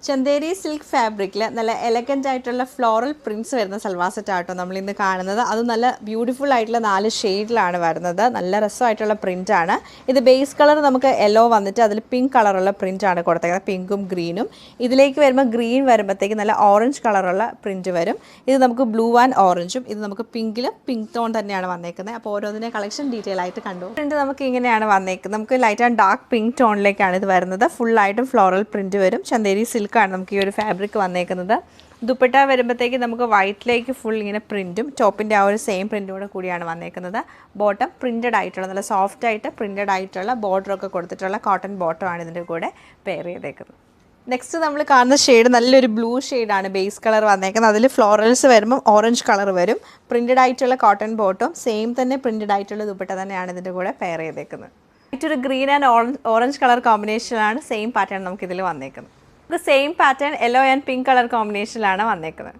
Chanderi silk ഫാബ്രിക്കിൽ നല്ല elegant ആയിട്ടുള്ള ഫ്ലോറൽ പ്രിൻറ്റ്സ് വരുന്ന സൽവാർ സെറ്റ് ആട്ടോ നമ്മൾ ഇന്ന് കാണുന്നത്. അത് നല്ല ബ്യൂട്ടിഫുൾ ആയിട്ടുള്ള 4 ഷെയ്ഡിലാണ് വരുന്നത്. നല്ല രസമായിട്ടുള്ള പ്രിൻ്റാണ്. ഇത് ബേസ് കളർ നമുക്ക് യെല്ലോ വന്നിട്ട് അതിൽ പിങ്ക് കളറുള്ള പ്രിൻ്റാണ് കൊടുത്തേക്കുന്നത്, പിങ്കും ഗ്രീനും. ഇതിലേക്ക് വരുമ്പോൾ ഗ്രീൻ വരുമ്പോഴത്തേക്ക് നല്ല ഓറഞ്ച് കളറുള്ള പ്രിൻറ്റ് വരും. ഇത് നമുക്ക് ബ്ലൂ ആൻഡ് ഓറഞ്ചും, ഇത് നമുക്ക് പിങ്കിലും പിങ്ക് ടോൺ തന്നെയാണ് വന്നേക്കുന്നത്. അപ്പോൾ ഓരോന്നിനെ കളക്ഷൻ ഡീറ്റെയിൽ ആയിട്ട് കണ്ടു. പ്രിൻറ്റ് നമുക്ക് ഇങ്ങനെയാണ് വന്നേക്കുന്നത്. നമുക്ക് ലൈറ്റ് ആൻഡ് ഡാർക്ക് പിങ്ക് ടോണിലേക്കാണ് ഇത് വരുന്നത്. ഫുള്ളായിട്ടും ഫ്ലോറൽ പ്രിൻറ്റ് വരും. ചന്ദേരി സിൽക്കാണ് നമുക്ക് ഈ ഒരു ഫാബ്രിക് വന്നേക്കുന്നത്. ദുപ്പട്ട വരുമ്പോഴത്തേക്ക് നമുക്ക് വൈറ്റിലേക്ക് ഫുൾ ഇങ്ങനെ പ്രിൻറ്റും ടോപ്പിൻ്റെ ആ ഒരു സെയിം പ്രിൻറ്റോട് കൂടിയാണ് വന്നേക്കുന്നത്. ബോട്ടം പ്രിൻറ്റഡ് ആയിട്ടുള്ള നല്ല സോഫ്റ്റ് ആയിട്ട് പ്രിൻറ്റഡ് ആയിട്ടുള്ള ബോർഡറൊക്കെ കൊടുത്തിട്ടുള്ള കോട്ടൺ ബോട്ടമാണ് ഇതിൻ്റെ കൂടെ പെയർ ചെയ്തേക്കുന്നത്. നെക്സ്റ്റ് നമ്മൾ കാണുന്ന ഷെയ്ഡ് നല്ലൊരു ബ്ലൂ ഷെയ്ഡാണ് ബേസ് കളർ വന്നേക്കുന്നത്. അതിൽ ഫ്ലോറൽസ് വരുമ്പോൾ ഓറഞ്ച് കളർ വരും. പ്രിൻറ്റഡ് ആയിട്ടുള്ള കോട്ടൺ ബോട്ടും സെയിം തന്നെ പ്രിൻറ്റഡ് ആയിട്ടുള്ള ദുപ്പട്ട തന്നെയാണ് ഇതിൻ്റെ കൂടെ പെയർ ചെയ്തേക്കുന്നത്. മറ്റൊരു ഗ്രീൻ ആൻഡ് ഓറഞ്ച് കളർ കോമ്പിനേഷനാണ് സെയിം പാറ്റേൺ നമുക്കിതിൽ വന്നേക്കുന്നത്. നമുക്ക് same pattern yellow and pink colour കോമ്പിനേഷനിലാണ് വന്നേക്കുന്നത്.